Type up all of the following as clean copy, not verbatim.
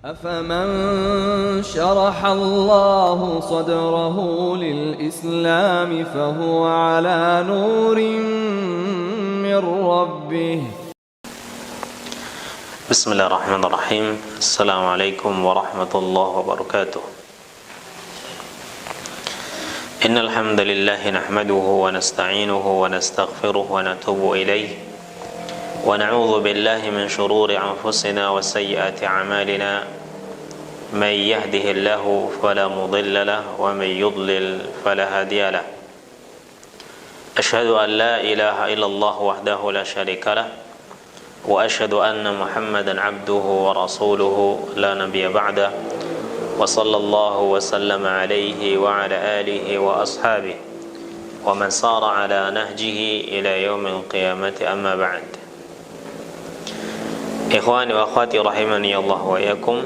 أفمن شرح الله صدره للإسلام فهو على نور من ربه. بسم الله الرحمن الرحيم. السلام عليكم ورحمة الله وبركاته. إن الحمد لله نحمده ونستعينه ونستغفره ونتوب إليه ونعوذ بالله من شرور أنفسنا وسيئات أعمالنا من يهده الله فلا مضل له ومن يضلل فلا هادي له أشهد أن لا إله إلا الله وحده لا شريك له وأشهد أن محمدا عبده ورسوله لا نبي بعده وصلى الله وسلم عليه وعلى آله وأصحابه ومن صار على نهجه إلى يوم القيامة أما بعد. Ikhwani wa akhwati rahimani Allah wa iyyakum.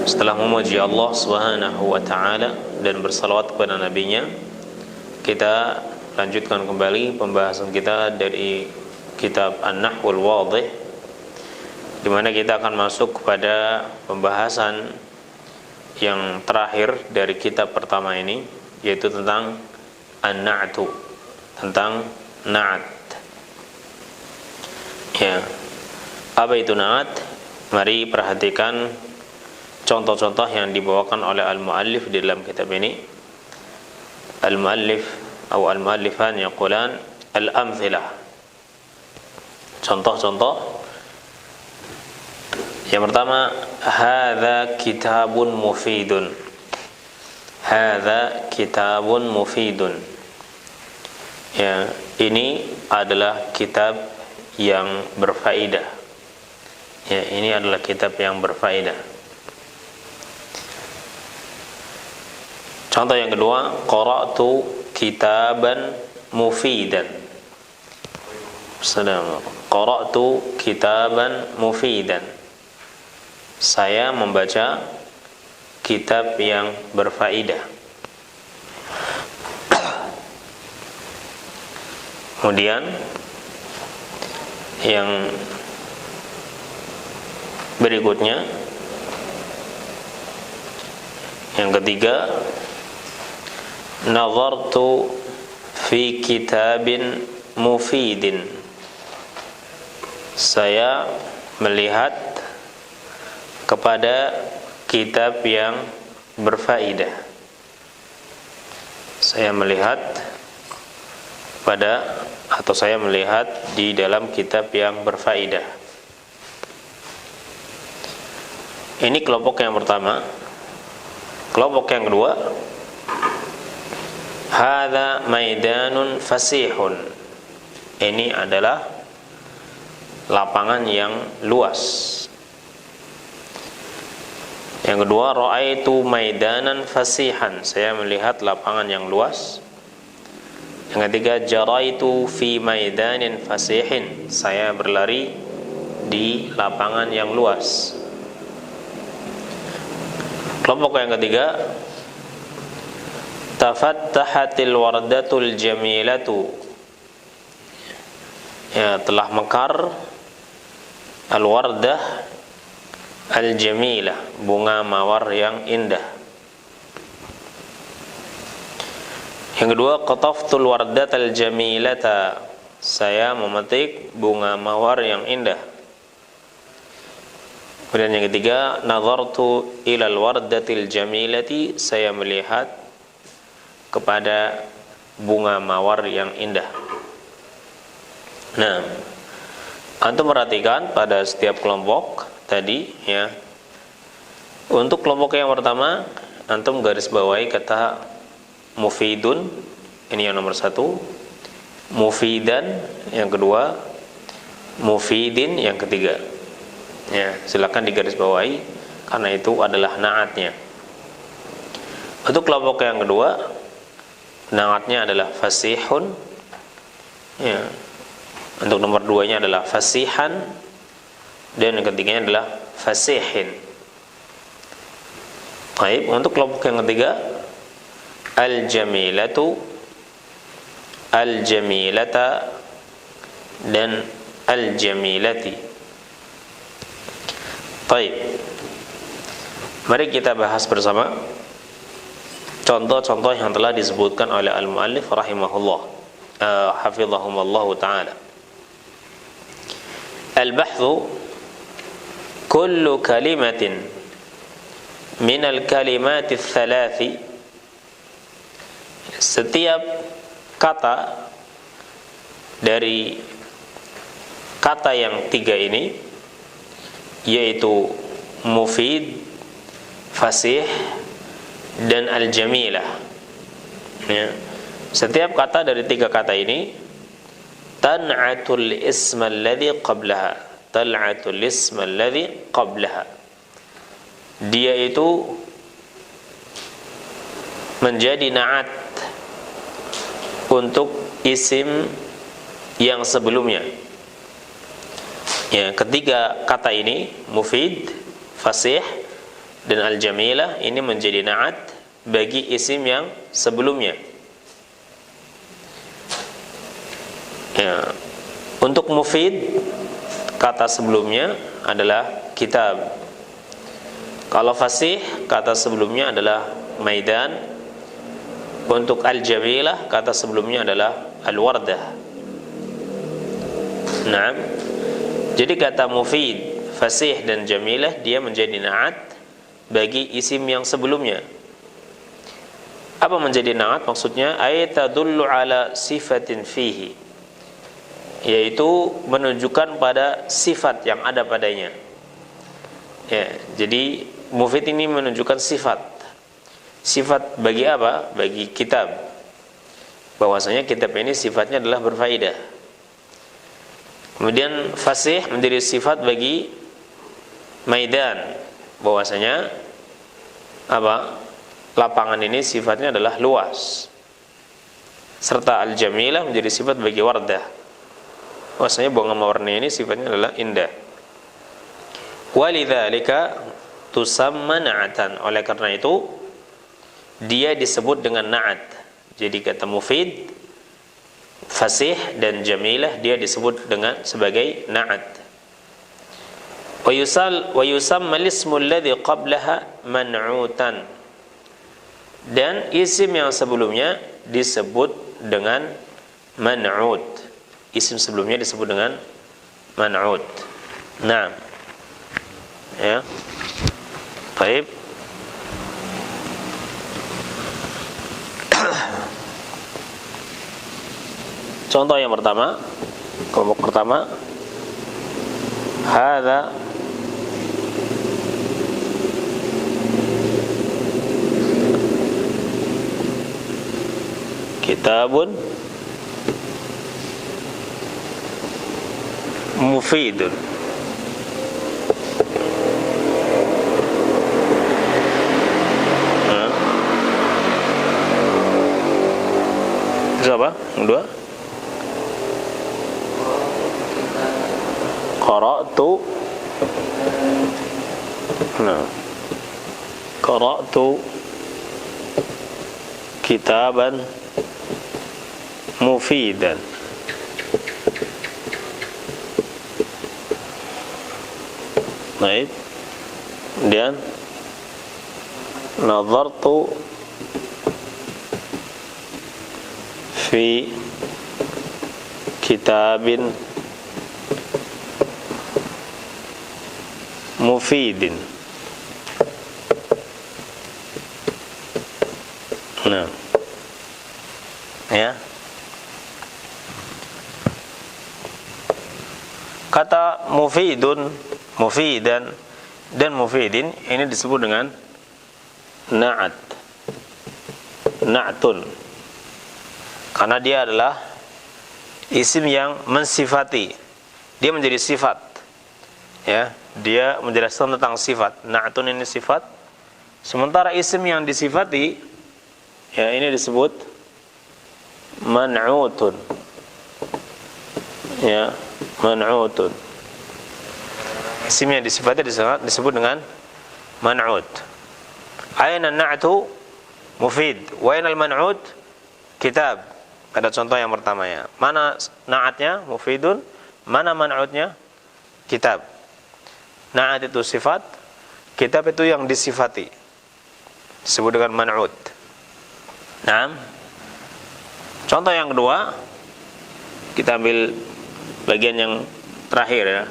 Setelah memuji Allah Subhanahu wa taala dan bersalawat kepada nabinya, kita lanjutkan kembali pembahasan kita dari kitab An-Nahwul Wadhih, di mana kita akan masuk kepada pembahasan yang terakhir dari kitab pertama ini, yaitu tentang An-Na'tu, tentang na'at. Ya. Apa itu na'at? Mari perhatikan contoh-contoh yang dibawakan oleh al-muallif di dalam kitab ini. Al-muallif atau al-muallifan yaqulan al-amthilah. Contoh-contoh. Yang pertama, hadza kitabun mufidun. Hadza kitabun mufidun. Ya, ini adalah kitab yang berfaedah. Ya, ini adalah kitab yang berfaedah. Contoh yang kedua, qara'tu kitaban mufidan. Qara'tu kitaban mufidan. Saya membaca kitab yang berfaedah. Kemudian yang berikutnya, yang ketiga, nazartu fi kitabin mufidin. Saya melihat kepada kitab yang berfaedah. Saya melihat pada, atau saya melihat di dalam kitab yang berfaedah. Ini kelompok yang pertama. Kelompok yang kedua, hadza maidanun fasihun. Ini adalah lapangan yang luas. Yang kedua, ra'aitu maidanan fasihan. Saya melihat lapangan yang luas. Yang ketiga, jaraitu fi maidanin fasihin. Saya berlari di lapangan yang luas. Kelompok yang ketiga, tafattahatil wardatul jamilatu. Ya, telah mekar al-wardah al-jamilah, bunga mawar yang indah. Yang kedua, qataftul wardatal jamilata. Saya memetik bunga mawar yang indah. Kemudian yang ketiga, nazartu ilal wardatil jamilati. Saya melihat kepada bunga mawar yang indah. Nah, antum perhatikan pada setiap kelompok tadi, ya. Untuk kelompok yang pertama, antum garis bawahi kata mufidun, ini yang nomor satu. Mufidan yang kedua. Mufidin yang ketiga. Ya, silakan digaris bawahi karena itu adalah na'atnya. Untuk kelompok yang kedua, na'atnya adalah fasihun. Ya. Untuk nomor 2-nya adalah fasihan, dan yang ketiganya adalah fasihin. Baik, untuk kelompok yang ketiga, al-jamilatu, al-jamilata, dan al-jamilati. Baik. Mari kita bahas bersama contoh-contoh yang telah disebutkan oleh al-muallif rahimahullah, hafizahumullah taala. Al-bahthu kullu kalimatin min al-kalimati ats-tsalathi, setiap kata dari kata yang tiga ini, yaitu mufid, fasih, dan al-jamilah, ya. Setiap kata dari tiga kata ini tan'atul isma alladhi qablaha, tal'atul isma alladhi qablaha, dia itu menjadi na'at untuk isim yang sebelumnya. Ya, ketiga kata ini, mufid, fasih, dan al-jamilah, ini menjadi na'at bagi isim yang sebelumnya. Ya, untuk mufid, kata sebelumnya adalah kitab. Kalau fasih, kata sebelumnya adalah maidan. Untuk al-jamilah, kata sebelumnya adalah al-wardah. Nah, jadi kata mufid, fasih, dan jamilah, dia menjadi na'at bagi isim yang sebelumnya. Apa menjadi na'at? Maksudnya ayatadullu ala sifatin fihi, yaitu menunjukkan pada sifat yang ada padanya. Ya, jadi mufid ini menunjukkan sifat. Sifat bagi apa? Bagi kitab. Bahwasanya kitab ini sifatnya adalah berfaedah. Kemudian fasih menjadi sifat bagi maidan, bahwasanya apa? Lapangan ini sifatnya adalah luas. Serta al-jamilah menjadi sifat bagi wardah, bahwasanya bunga mewarnai ini sifatnya adalah indah. Walidzalika tusamma na'atan, oleh karena itu dia disebut dengan na'at. Jadi kata mufid, fasih, dan jamilah dia disebut dengan sebagai na'at. Wa yusamma al-ismu alladhi qablaha man'utan, dan isim yang sebelumnya disebut dengan man'ut. Isim sebelumnya disebut dengan man'ut. Nah, ya. Baik. Contoh yang pertama, kelompok pertama, hadza kitabun mufidun. Terus apa? Yang kedua, qara'tu, nah, qara'tu kitaban mufidan. Baik. Kemudian nazartu fi kitabin mufidin. Nah, ya. Kata mufidun, mufidan, dan mufidin ini disebut dengan na'at, na'tun, karena dia adalah isim yang mensifati. Dia menjadi sifat, ya. Dia menjelaskan tentang sifat. Na'tun ini sifat, sementara isim yang disifati, ya, ini disebut man'utun, ya, man'utun. Isim yang disifati disebut dengan man'ut. Aina na'tu mufid, wa aina al-man'ut kitab. Pada contoh yang pertama, ya. Mana na'atnya mufidun, mana man'utnya kitab. Na'at itu sifat, kitab itu yang disifati, disebut dengan man'ut. Nah, contoh yang kedua, kita ambil bagian yang terakhir ya.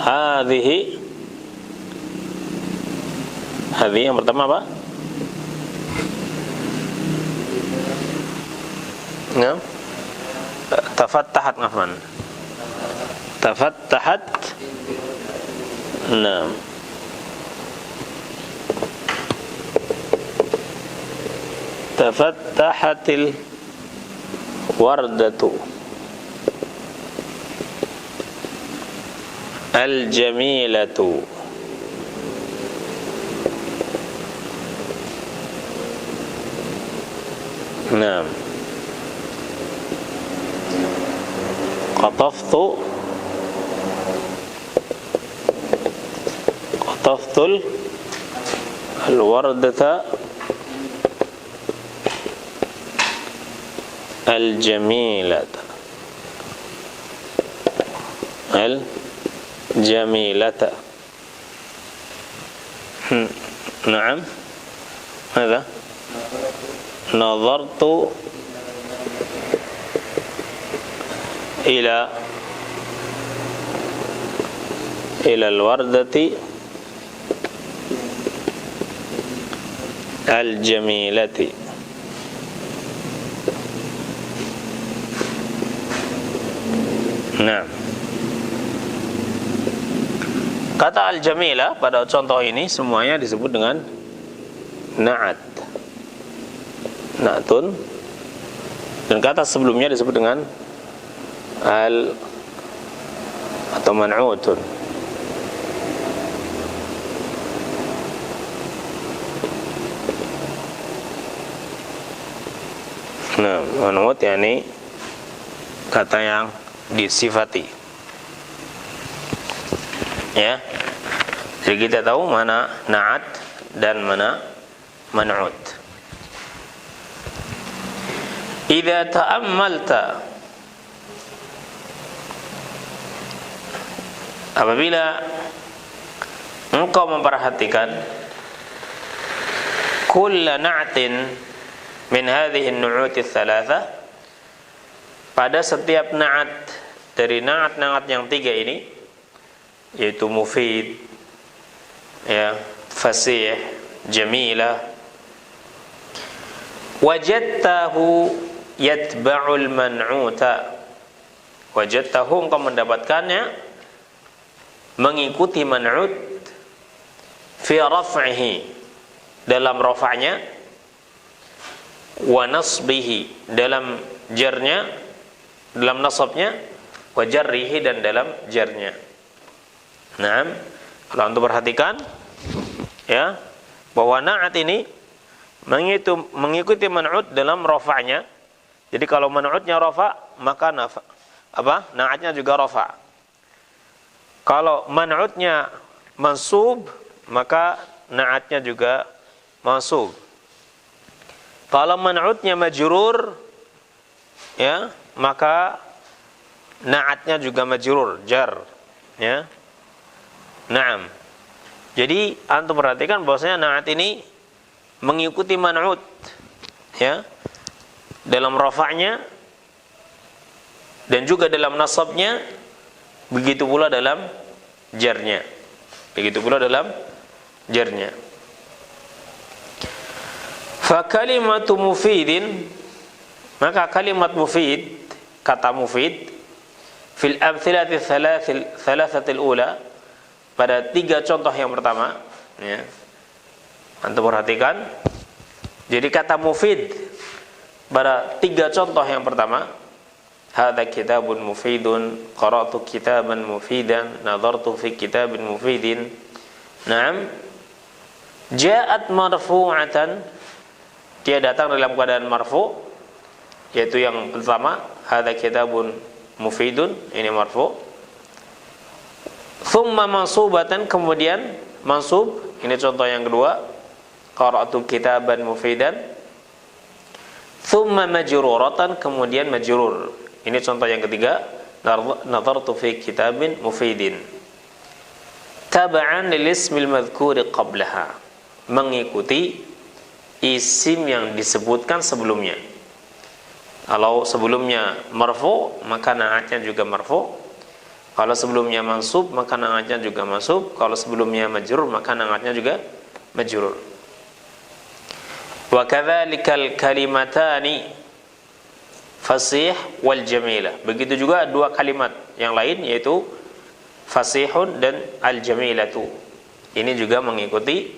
Hadhihi yang pertama apa? Nah, tafattahat ngafan. Tafattahat. Nah, tafattahatil wardatu al-jamilatu. Nah, qataftul al-wardata al-jamilata نعم ماذا نظرت إلى الوردة الجميلة. Nah, kata al-jamila pada contoh ini semuanya disebut dengan na'at, na'tun, dan kata sebelumnya disebut dengan al atau man'utun. Nah, man'ut yakni kata yang disifati. Ya. Jadi kita tahu mana na'at dan mana man'ut. Idza ta'ammalta, apabila engkau memperhatikan kulla na'tin min hadhihi an-nu'ut ats-tsalatsa, pada setiap na'at dari na'at-na'at yang tiga ini, yaitu mufid, ya, fasih, jamilah, wajadtahu yatba'ul man'uta, wajadtahu engkau mendapatkannya mengikuti man'ut fi raf'ihi, dalam rafa'nya, wa nasbihi, dalam jarnya, dalam nasabnya, wa jarrihi, dan dalam jarnya. Nah, kalau untuk perhatikan ya, bahwa na'at ini mengikuti man'ut dalam rafa'nya. Jadi kalau man'utnya rafa', maka na'atnya juga rafa'. Kalau man'utnya mansub, maka na'atnya juga mansub. Kalau man'utnya majrur, ya, maka na'atnya juga majrur, jar, ya. Naam. Jadi antum perhatikan bahwasanya na'at ini mengikuti man'ut, ya, dalam rafa'nya dan juga dalam nasabnya, begitu pula dalam jarnya. Begitu pula dalam jarnya. Fa kalimatu mufidin, maka kalimat mufid, kata mufid, fil amthilati thalathatil ula, pada tiga contoh yang pertama, ya, antum perhatikan. Jadi kata mufid pada tiga contoh yang pertama, hadza kitabun mufidun, qara'tu kitaban mufidan, nadartu fi kitabin mufidin. Naam, ja'at marfu'atan, dia datang dalam keadaan marfu', yaitu yang pertama, hadza kitabun mufidun, ini marfu'. Thumma mansubatan, kemudian mansub, ini contoh yang kedua, qara'tu kitaban mufidan. Thumma majruratan, kemudian majrur, ini contoh yang ketiga, nadartu fi kitabin mufidin. tab'an lil ismil madhkuri qablaha, mengikuti isim yang disebutkan sebelumnya. Kalau sebelumnya marfu, maka na'atnya juga marfu. Kalau sebelumnya mansub, maka na'atnya juga mansub. Kalau sebelumnya majrur, maka na'atnya juga majrur. Wa kadzalikal kalimatani fasih wal jamilah. Begitu juga dua kalimat yang lain, yaitu fasihun dan al jamilatu. Ini juga mengikuti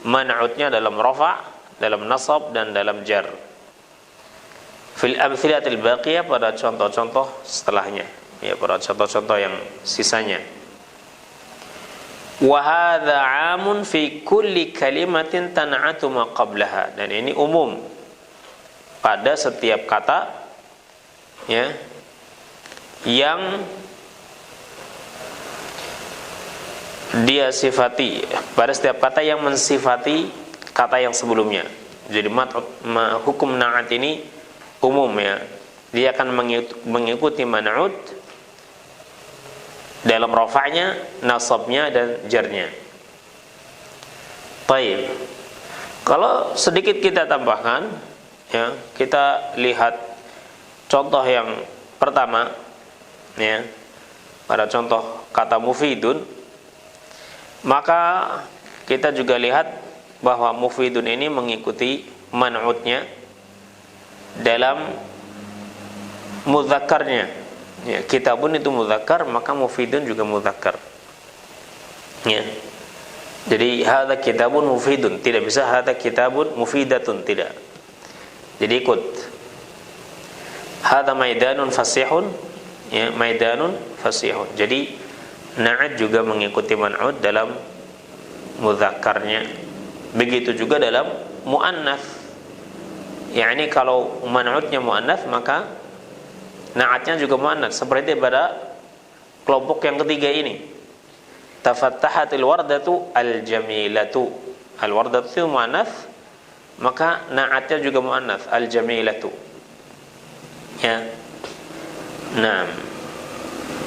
man'utnya dalam rafa', dalam nasab dan dalam jar. Fil amthilatil baqiyah, pada contoh-contoh setelahnya, ya, pada contoh-contoh yang sisanya. Wa hadza 'amun fi kulli kalimatin tan'atu ma qablaha, dan ini umum pada setiap kata, ya, yang dia sifati, pada setiap kata yang mensifati kata yang sebelumnya. Jadi hukum na'at ini umum, ya, dia akan mengikuti man'ut dalam rafa'nya, nasabnya dan jarnya. Baik. Kalau sedikit kita tambahkan, ya, kita lihat contoh yang pertama, ya, pada contoh kata mufidun, maka kita juga lihat bahwa mufidun ini mengikuti man'utnya dalam mudzakarnya. Ya, kitabun itu mudzakkar, maka mufidun juga mudzakkar. Ya. Jadi hadza kitabun mufidun, tidak bisa hadza kitabun mufidatun, tidak. Jadi ikut. Hadza maidanun fasihun, ya, maidanun fasihun. Jadi na'at juga mengikuti man'ut dalam mudzakkarnya. Begitu juga dalam muannats. Yani kalau man'utnya muannats, maka na'atnya juga muannats, seperti pada kelompok yang ketiga ini. Tafattahatil wardatu al-jamilatu. Al-wardatu itu muannats, maka na'atnya juga muannats, al-jamilatu. Ya. Nah,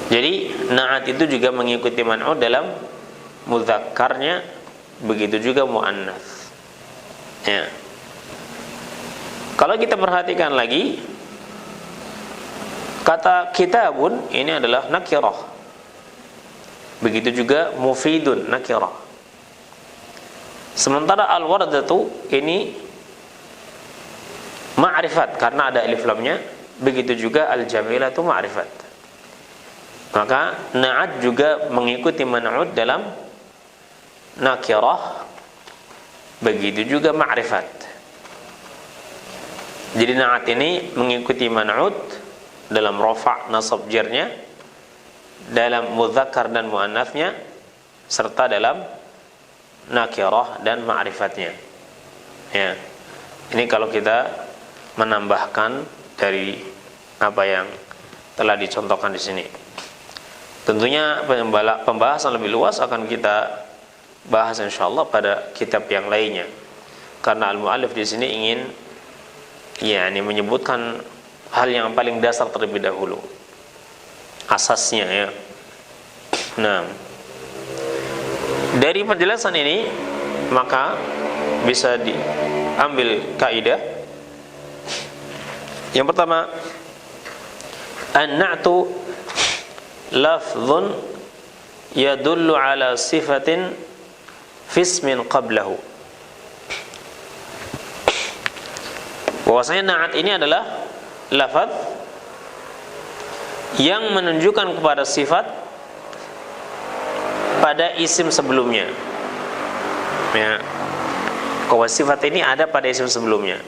jadi na'at itu juga mengikuti man'ut dalam mudzakkarnya, begitu juga muannats. Ya. Kalau kita perhatikan lagi, kata kitabun ini adalah nakirah. Begitu juga mufidun nakirah. Sementara al-wardatu ini ma'rifat karena ada alif lamnya. Begitu juga al-jamilatu ma'rifat. Maka na'at juga mengikuti man'ut dalam nakirah. Begitu juga ma'rifat. Jadi na'at ini mengikuti man'ut dalam rafa', nasab, jarnya, dalam mudzakkar dan muannatsnya, serta dalam nakirah dan ma'rifatnya. Ya. Ini kalau kita menambahkan dari apa yang telah dicontohkan di sini. Tentunya pembahasan lebih luas akan kita bahas insyaallah pada kitab yang lainnya. Karena al-muallif di sini ingin, ya, ini menyebutkan hal yang paling dasar terlebih dahulu, asasnya, ya. Nah, dari penjelasan ini maka bisa diambil kaidah. Yang pertama, an-na'tu lafdhun yadullu ala sifatin fismin qablahu. Bahwasanya na'at ini adalah lafaz yang menunjukkan kepada sifat pada isim sebelumnya. Ya. Bahwa sifat ini ada pada isim sebelumnya.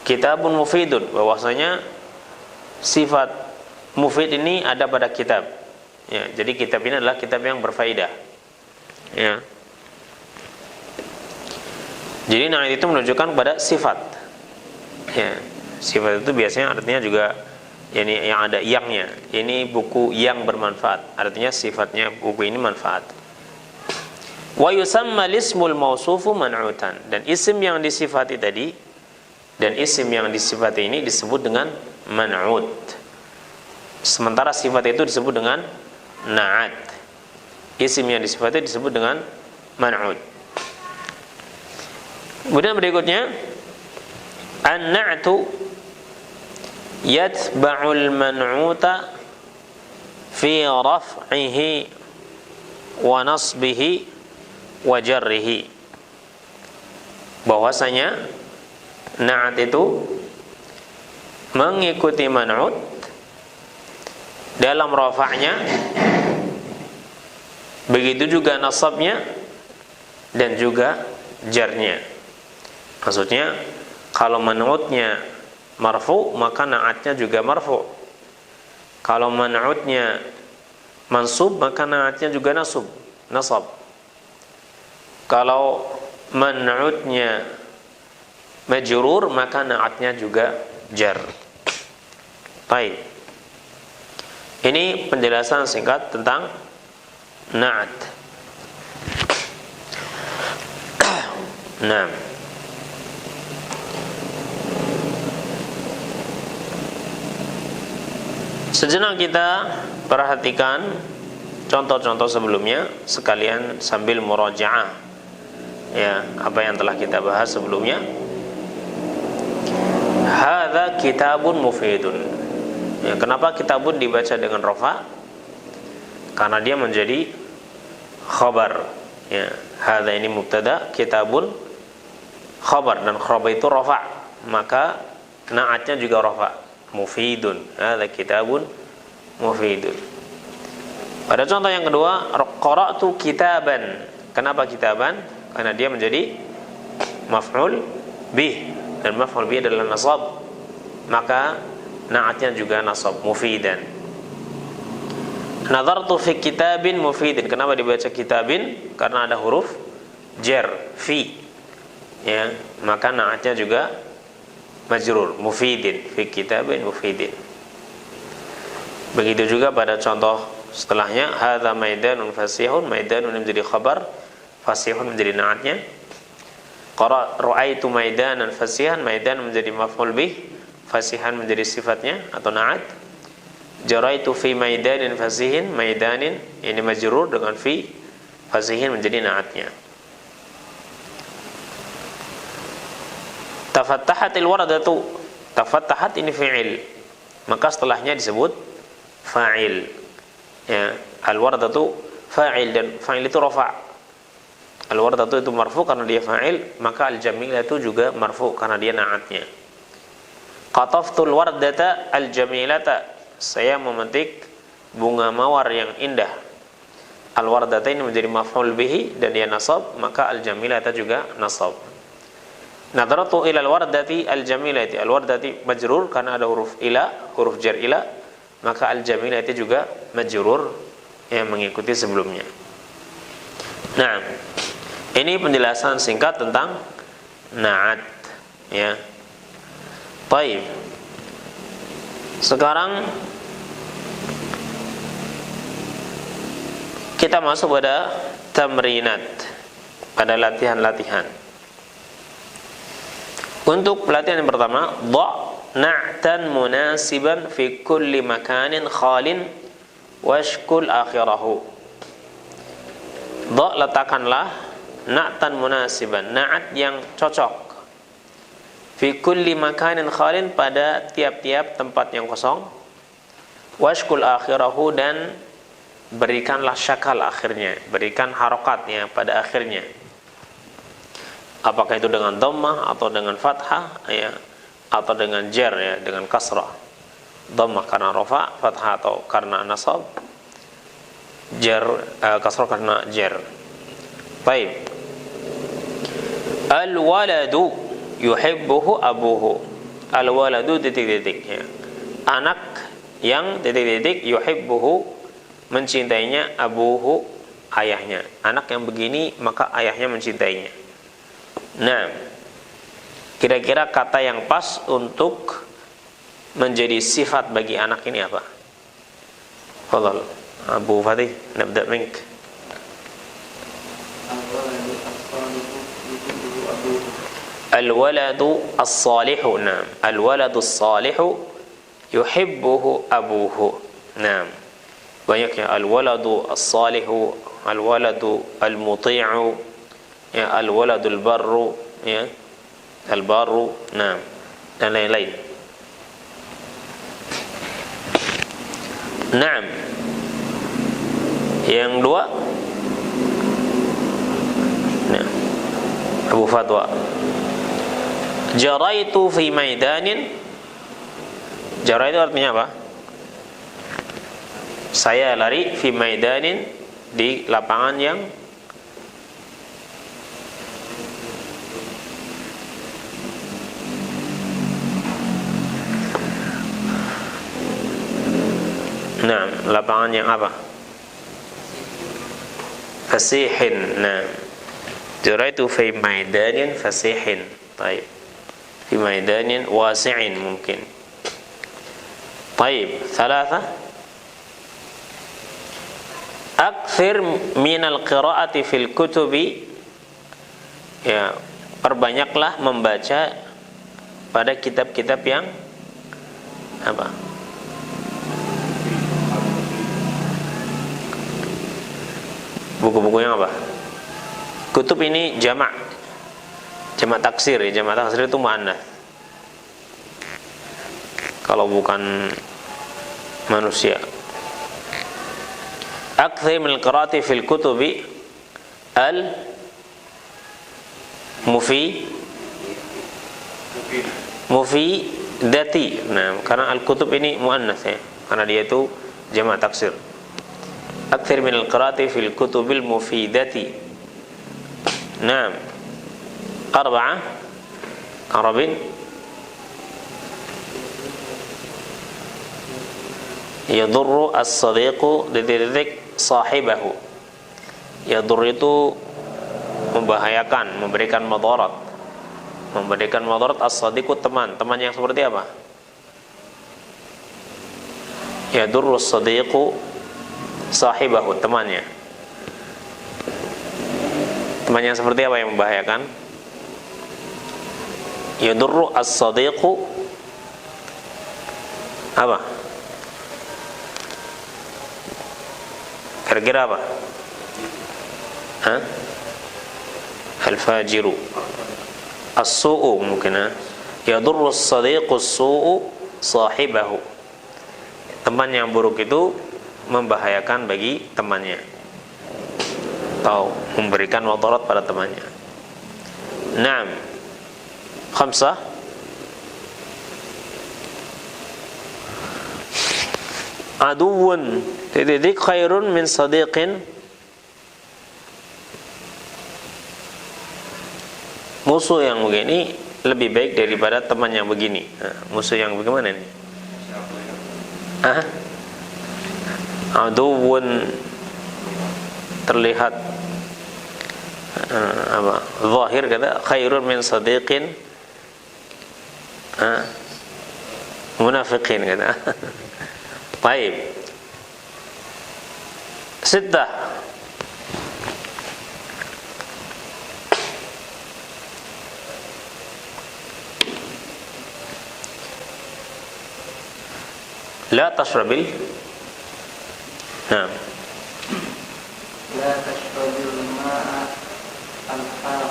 Kitabun mufidun, bahwasanya sifat mufid ini ada pada kitab. Ya, jadi kitab ini adalah kitab yang berfaedah. Ya. Jadi na'at itu menunjukkan kepada sifat. Ya. Sifat itu biasanya artinya juga ini yang ada yangnya. Ini buku yang bermanfaat. Artinya sifatnya buku ini manfaat. Wa yusamma lismul mausufu man'utan. Dan isim yang disifati tadi, dan isim yang disifati ini disebut dengan man'ut. Sementara sifat itu disebut dengan na'at. isim yang disifati disebut dengan man'ut. Kemudian berikutnya, an-na'tu yatba'ul man'uta fi raf'ihi wa nasbihi wa jarrihi. Bahwasanya na'at itu mengikuti man'ut dalam rafa'nya, begitu juga nasabnya dan juga jarnya. Maksudnya kalau man'utnya marfu maka na'atnya juga marfu. Kalau man'utnya mansub maka na'atnya juga nasab. Kalau man'utnya majrur maka na'atnya juga jar. Baik. Ini penjelasan singkat tentang na'at. Nah, sejenak kita perhatikan contoh-contoh sebelumnya sekalian sambil murajaah ya apa yang telah kita bahas sebelumnya. Hadza kitabun mufidun. Ya, kenapa kitabun dibaca dengan rafa? Karena dia menjadi khabar. Ya, hadza ini mubtada, kitabun khabar, dan khabar itu rafa, maka na'atnya juga rafa. Mufidun, hadza kitabun mufidun. Pada contoh yang kedua, qara'tu kitaban. Kenapa kitaban? Karena dia menjadi maf'ul bih, dan maf'ul bih adalah nasab, maka na'atnya juga nasab, mufidan. Nazartu fi kitabin mufidin. Kenapa dibaca kitabin? Karena ada huruf jar, fi, ya, maka na'atnya juga majrur, mufidin, fi kitabin mufidin. Begitu juga pada contoh setelahnya, hadza maidanun fasihun. Maidanun menjadi khabar, fasihun menjadi na'atnya. Ra'aitu maidanan fasihan. Maidan menjadi maf'ul bih, fasihan menjadi sifatnya atau na'at. Jaraitu fi maidanin fasihin. Maidanin ini majrur dengan fi, fasihin menjadi na'atnya. Tafattahatil wardatu. Tafattahat ini fi'il, maka setelahnya disebut fa'il. Ya, al-wardatu fa'il, dan fa'il itu rafa'. Al-wardatu itu marfu karena dia fa'il, maka al-jamilah itu juga marfu karena dia na'atnya. Qataftul wardata al-jamilata. Saya memetik bunga mawar yang indah. Al-wardata ini menjadi maf'ul bihi dan dia nasab, maka al-jamilata juga nasab. Nadaratu ila al-wardati al-jamilati. Al-wardati majrur karena ada huruf ila, huruf jar ila, maka al-jamilati juga majrur yang mengikuti sebelumnya. Nah, ini penjelasan singkat tentang na'at, ya. Baik. Sekarang kita masuk pada tamrinat, pada latihan-latihan. Untuk pelatihan yang pertama, dha' na'tan munasiban fi kulli makanin khalin washkul akhirahu. Dha' letakkanlah na'tan munasiban, na'at yang cocok, fi kulli makanin khalin pada tiap-tiap tempat yang kosong, washkul akhirahu dan berikanlah syakal akhirnya, berikan harokatnya pada akhirnya. Apakah itu dengan dhammah atau dengan fathah, ya, atau dengan jar, ya, dengan kasrah. Dhammah karena rafa, fathah atau karena nasab, jar, kasrah karena jar. Baik. Al-waladu yuhibbuhu abuhu. Al-waladu titik-titik, ya. Anak yang titik-titik yuhibbuhu mencintainya, abuhu ayahnya. Anak yang begini maka ayahnya mencintainya. Nah, kira-kira kata yang pas untuk menjadi sifat bagi anak ini apa? Fadhal Abu Fatih, nabda mink. Al-waladu as-salihu. Naam, al-waladu as-salihu yuhibbuhu abuhu. Naam, banyak ya, al-waladu as-salihu, al-waladu al-muti'u, ya, al-waladul barru, ya, al-barru, nah, dan lain-lain. Naam. Yang dua, nah, Abu Fatwa, jaraitu fi maidanin. Jaraitu artinya apa? Saya lari fi maidanin, di lapangan yang lapangan yang apa? Fasihin. Nah, jaraitu fi maidanin fasihin. Baik. Fi maidanin wasi'in mungkin. Baik, thalatha. Akthir minal qiraati fil kutubi, ya, perbanyaklah membaca pada kitab-kitab yang apa? Buku-buku yang apa? Kutub ini jamak taksir, ya. Jamak taksir itu muannats. Kalau bukan manusia. Akthar min al-qiraati fil kutubi mufidati. Nah, karena al-kutub ini muannats, ya, karena dia itu jamak taksir. Akthar min al-qiraati fil kutubil mufidati. Naam. Arba'ah. Arabin. Yadurru as-sadiqu dididik sahibahu. Yadur itu membahayakan, memberikan madarat. Memberikan madarat as-sadiqu teman. Teman yang seperti apa? Yadurru as-sadiqu sahibahu, temannya. Teman yang seperti apa yang membahayakan? Yadurru as-sadiqu apa? Kira-kira apa? Hah? Al-fajiru, as-su'u mungkin, ha? Yadurru as-sadiqu as-su'u sahibahu. Teman yang buruk itu membahayakan bagi temannya, atau memberikan madarat pada temannya. Naam. Khamsah. Aduwwun dididik khairun min sadiqin. Musuh yang begini lebih baik daripada teman yang begini. Nah, musuh yang bagaimana nih? Aduwwun terlihat apa? Zahir kata khairun min sadiqin munafiqin kata. Baik. Sittah. La tashrabil. Naam. La tashrabil ma'a al-hara.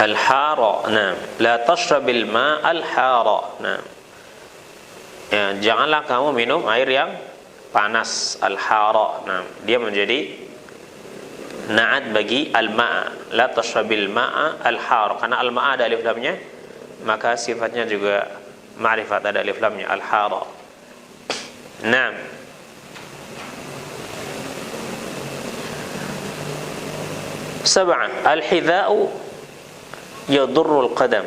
Al-hara. Naam. La tashrabil ma'a al-hara. Naam. Ya, janganlah kamu minum air yang panas, al-hara. Nah, dia menjadi na'at bagi al-ma'a. La tashrabil ma'a al-hara. Karena al-ma'a ada alif lamnya, maka sifatnya juga ma'rifat, ada alif lamnya, al-hara. Naam. Sab'ah. Al-hidha'u yadurrul qadam.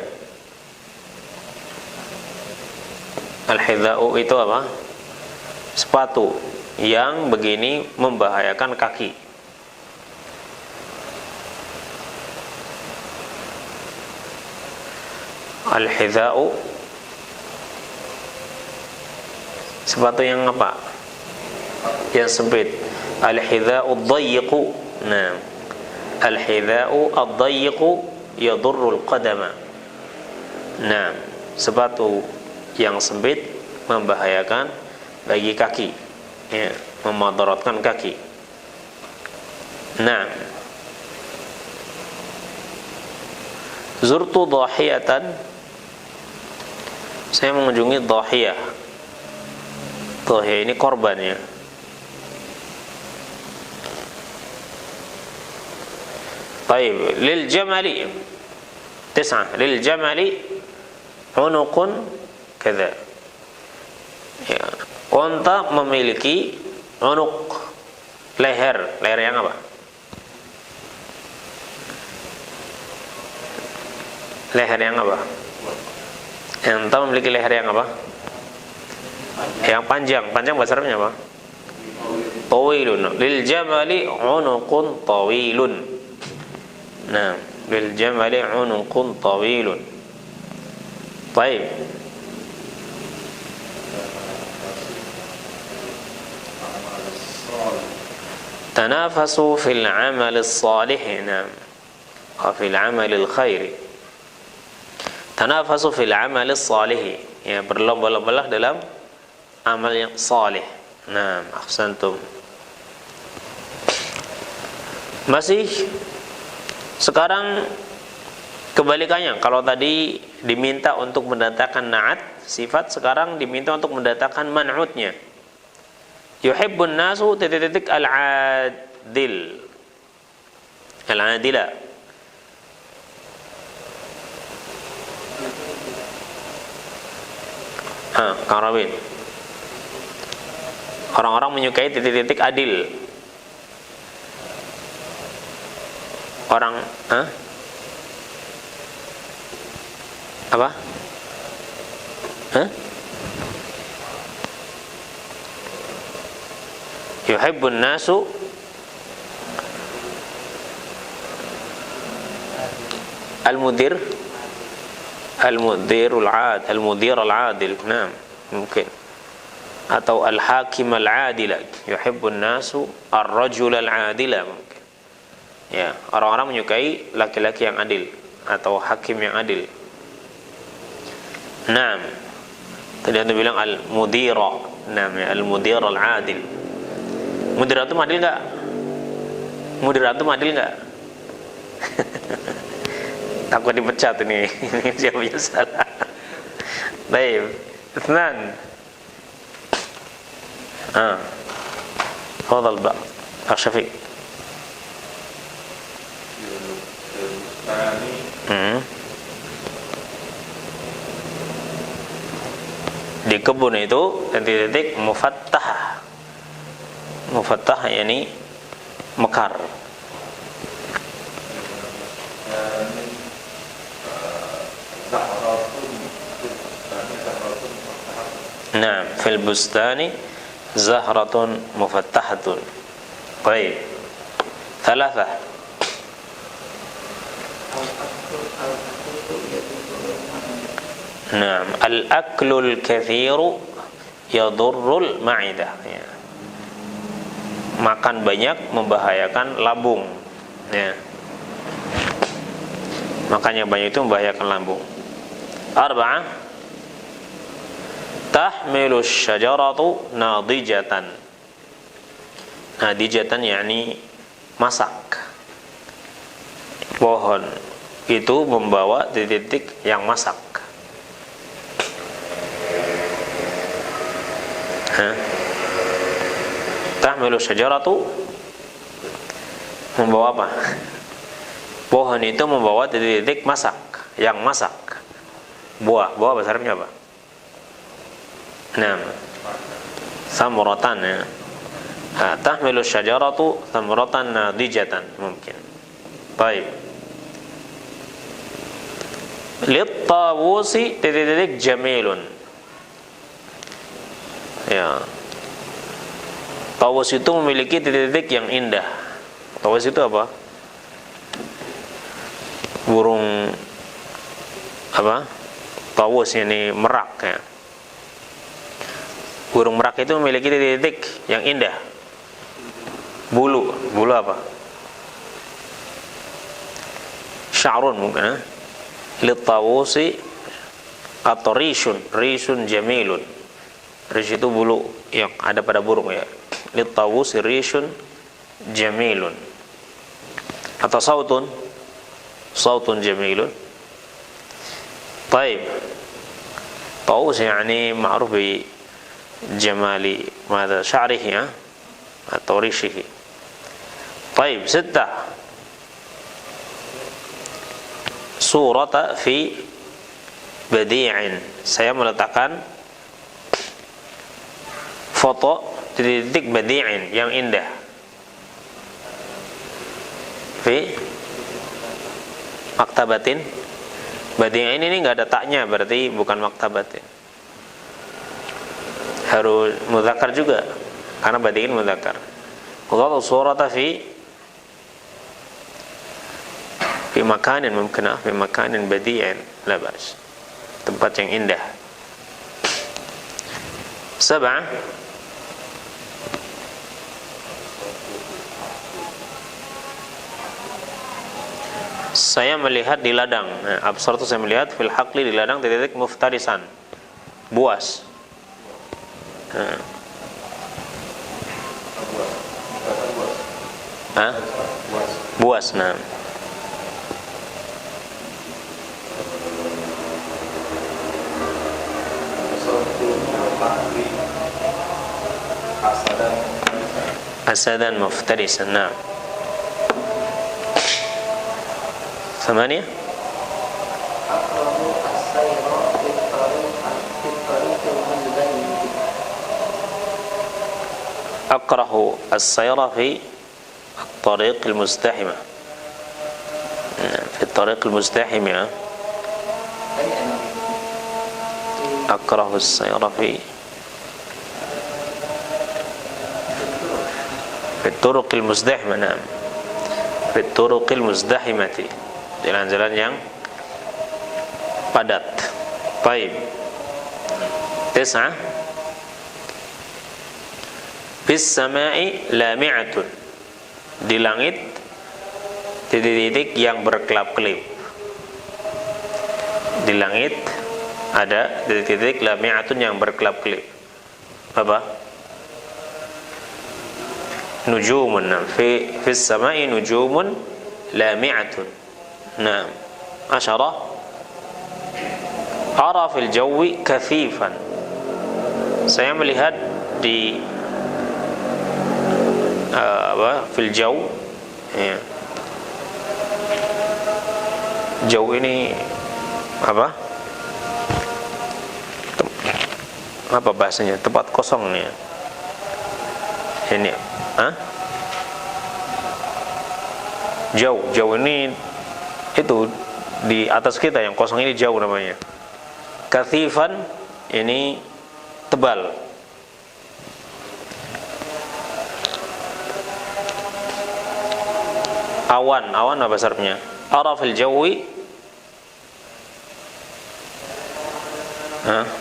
Al-hidha'u itu apa? Sepatu yang begini membahayakan kaki. Al-hidha'u, sepatu yang apa? Yang sempit. Al-hidha'u ad-dayyiqu. Nah, al-hidha'u ad-dayyiqu yadurrul qadama. Nah, sepatu yang sempit membahayakan bagi kaki, ya. memadaratkan kaki. Nah, zurtu dhahiyatan, saya mengunjungi dhahiyah. Dhahiyah ini korbannya. Baik, lil jamali 9, lil jamali unuqun kadza. Ya, unta memiliki unuq, leher yang apa? Leher yang apa? Unta memiliki leher yang apa? Yang panjang. Panjang bahasa Arabnya apa? Tawilun. Lil jamali unuqun tawilun. Nah, lil jamali unuqun tawilun. Baik. Tanafasu fil amal as-salih, nah, wa fil amal al-khair. Tanafasu fil amal as-salih, ya, berlomba-lombalah dalam amal yang salih. Nah, ahsantum. Masih sekarang kebalikannya. Kalau tadi diminta untuk mendatangkan na'at sifat, sekarang diminta untuk mendatangkan man'utnya. Yuhibbun nasu titik-titik al-adil, al-adila. Kang Robin, orang-orang menyukai titik-titik adil. Orang apa? Yuhibbun nasu al-mudir al-adil. Nah, mungkin. Atau al-hakim al-adila. Yuhibbun nasu ar-rajul al-adila, mungkin. Ya, orang-orang menyukai laki-laki yang adil atau hakim yang adil. Nah, tadi anda bilang al-mudira. Nah, al-mudir al-adil. Mudiratum adil enggak? Mudiratum adil enggak? Takut dipecat ini. Ini jawabnya salah. Baik. Itsnan. Fadhal ba. Syafiq. Di kebun itu titik-titik mufattah. Mufattah yakni mekar. Nah, fil bustani zahratun mufattahatun. Baik. Thalathah. Nah, al-aklul kathiru yadurrul ma'idah, ya. Makan banyak membahayakan lambung, ya. Makannya banyak itu membahayakan lambung. Arba'ah. Tahmilu syajaratu nadijatan. Nadijatan yakni masak. Pohon itu membawa titik yang masak. Tahmilu syajaratu membawa apa? Pohon itu membawa titik masak, yang masak. Buah bahasa Arabnya apa? Nah, samuratan, ya. Tahmilu syajaratu samuratan nadijatan, mungkin. Baik. Lit-tawusi titik jamilun. Ya. Tawus itu memiliki titik-titik yang indah. Tawus itu apa? Burung apa? Tawus ini merak, ya. Burung merak itu memiliki titik-titik yang indah. Bulu apa? Sya'run mungkin, Lit-tawusi atau risun jamilun. Rish itu bulu yang ada pada burung, ya. lit-tawusi rishun jamilun. Atau sautun jamilun. Baik. Taus yani ma'ruf bi jamali madza sya'rihi atau rishihi. Baik, 6. Surata fi badi'in. Saya meletakkan foto titik badi'in yang indah. Fi maktabatin. Badi'in ini enggak ada taknya, berarti bukan maktabatin. Harus mudzakkar juga karena badi'in mudzakkar. Qadatu surata fi makanin mungkin fi makanin badi'in la bas. Tempat yang indah. 7. Saya melihat di ladang. Absar itu saya melihat fil haqli di ladang titik muftarisan. Buas. Buas. Nah. Asadan muftarisan. Nah. 8. أكره السير في الطريق المزدحمة. في الطريق المزدحم. أكره السير في الطرق المزدحمة. نعم. في الطرق المزدحمة. Jalan-jalan yang padat. Baik. 9. Fis sama'i lami'atun. Di langit titik-titik yang berkelap-kelip. Di langit ada titik-titik lami'atun yang berkelap-kelip. Apa? Nujumun. Fis sama'i nujumun lami'atun. Nah, 10. Ara fil jawi kathifan. Saya melihat di fil jaw, ya. Jaw ini apa? Apa bahasanya? Tempat kosong nih. Ini, Jaw ini itu di atas kita, yang kosong ini jauh namanya. Kathifan ini tebal. Awan apa besarnya? Ara fil jawi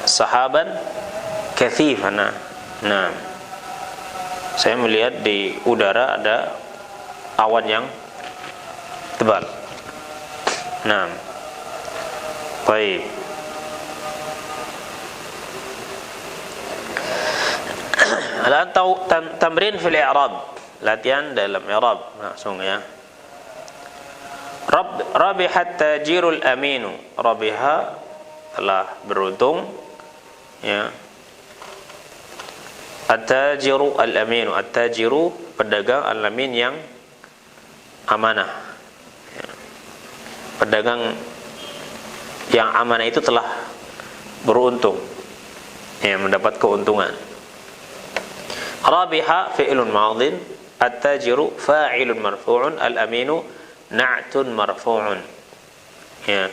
sahaban kathifan. Nah, saya melihat di udara ada awan yang tebal. Nah, baik. Tamrin fil i'rab. Latihan dalam i'rab. Langsung ya. Rabihat tajirul aminu. Rabiha telah beruntung, ya. At-tajiru al-aminu. At-tajiru pedagang, al-amin yang amanah. Pedagang yang amanah itu telah beruntung, ya, mendapat keuntungan. Rabiha fi'lun madin, at-tajiru fa'ilun marfu'un, al-aminu na'tun marfu'un. Ya,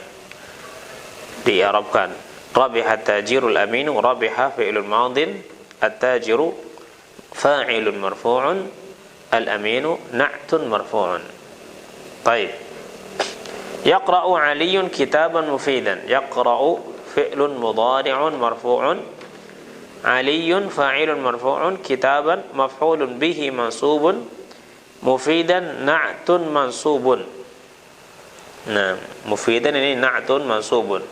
diarabkan. Rabiha at-tajirul aminu, rabiha fi'lun madin, at-tajiru fa'ilun marfu'un, al-aminu na'tun marfu'un. Baik. Yaqra'u 'Aliyyun kitaban mufidan. Yaqra'u fi'lun mudhari'un marfu'un, 'Aliyyun fa'ilun marfu'un, kitaban maf'ulun bihi mansubun, mufidan na'tun mansubun. Nah, mufidan ini na'tun mansubun.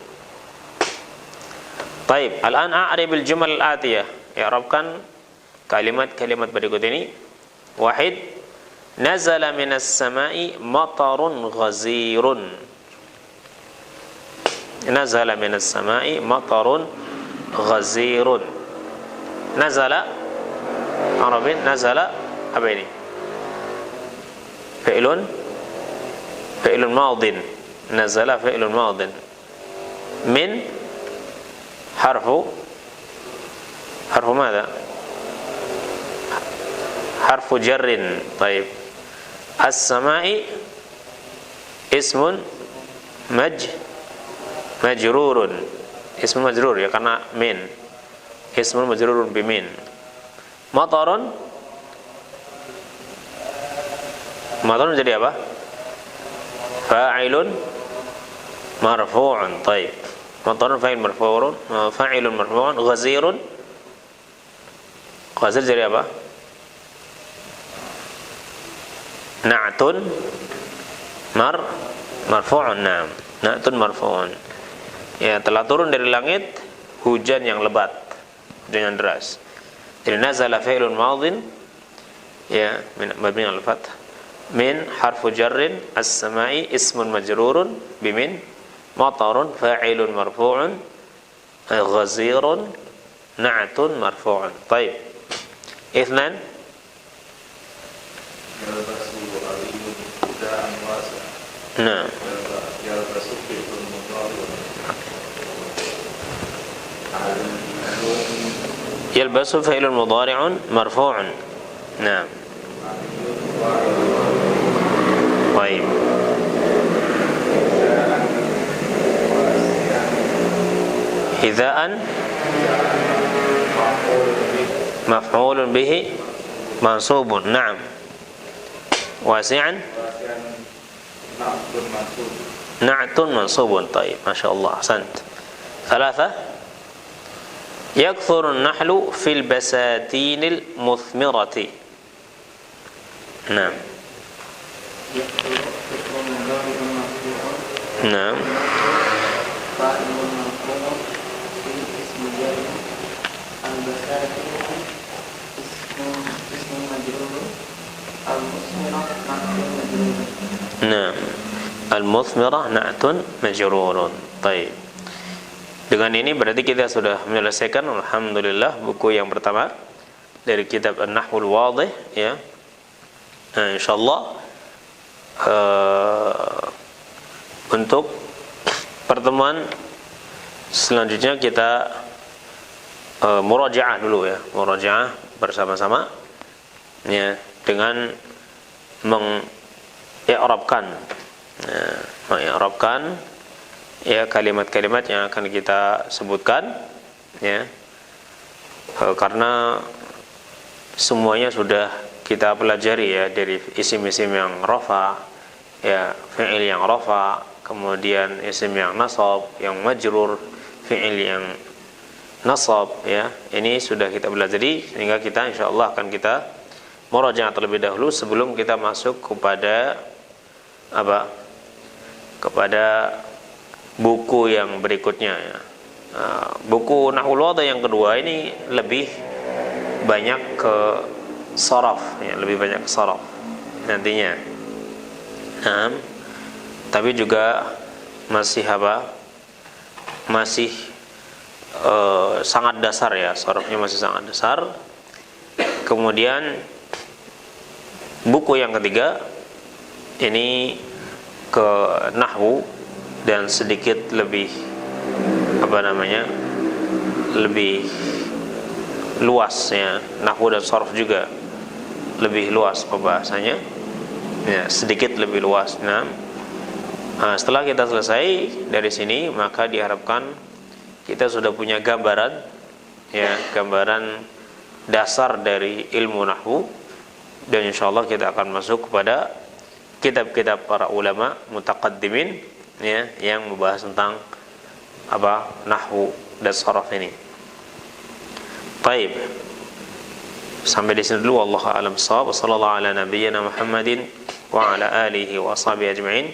Baik, al-an a'rib al-jumal al-atiyah. I'rabkan kalimat-kalimat berikut ini. Wahid, nazala minas sama'i matarun ghazirun. Nazala minas sama'i matarun ghazirun. Nazala, Arabin, nazala apa ini? Fi'lun madin. Nazala fi'lun madin. Min harfu ماذا؟ حرف جر. طيب. السماء اسم مجرور. اسم مجرور ya karena min. Ismun majrurun bimin. Matarun jadi apa? Fa'ilun marfu'un. Taib. Matarun fa'il marfu'un, fa'ilun marfu'un. Ghazirun, ghazir jadi apa? Na'tun marfu'un. Naam, na'tun marfu'un. Ya, telah turun dari langit hujan yang lebat, hujan yang deras. Jadi nazala fi'lun madin ya mabni al fath min harfu jarrin as-sama'i ismun majrurun bimin matarun fa'ilun marfu'un ghazirun na'tun marfu'un. Baik. Itsnan nah يلبس فعل مضارع مرفوع. نعم. طيب. حذاء مفعول به منصوب. نعم. واسعا نعت منصوب. طيب ما شاء الله أحسنت. ثلاثة يكثر النحل في البساتين المثمرة. نعم. نعم. نعم. المثمرة نعت مجرور. طيب. Dengan ini berarti kita sudah menyelesaikan alhamdulillah buku yang pertama dari kitab An-Nahwul Wadih ya. Nah, insyaallah untuk pertemuan selanjutnya kita murajaah dulu ya, murajaah bersama-sama ya dengan mengi'rabkan ya kalimat-kalimat yang akan kita sebutkan ya, karena semuanya sudah kita pelajari ya, dari isim-isim yang rafa ya, fi'il yang rafa, kemudian isim yang nasab, yang majrur, fi'il yang nasab ya, ini sudah kita pelajari sehingga kita insyaallah akan kita murajaah terlebih dahulu sebelum kita masuk kepada apa? Kepada buku yang berikutnya ya. Buku Nahwul Wadih yang kedua ini lebih banyak ke sharaf ya, lebih banyak ke sharaf nantinya. Nah, tapi juga masih apa? Masih sangat dasar ya, sharafnya masih sangat dasar. Kemudian buku yang ketiga ini ke nahwu dan sedikit lebih lebih luas ya, nahwu dan sharaf juga lebih luas pembahasannya ya, sedikit lebih luas. Nah, setelah kita selesai dari sini maka diharapkan kita sudah punya gambaran ya, gambaran dasar dari ilmu nahwu, dan insyaallah kita akan masuk kepada kitab-kitab para ulama mutaqaddimin ya, yang membahas tentang apa? Nahwu dan sharaf ini. Baik. Sampai di sini dulu, wallahu a'lam bissawab. Wassallallahu ala nabiyyina Muhammadin wa ala alihi wa ashabihi ajma'in.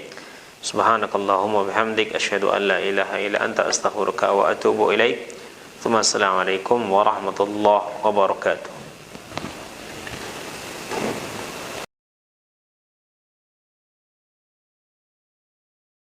Subhanakallahumma bihamdik asyhadu an la ilaha illa anta astaghfiruka wa atubu ilaik. Assalamualaikum warahmatullahi wabarakatuh.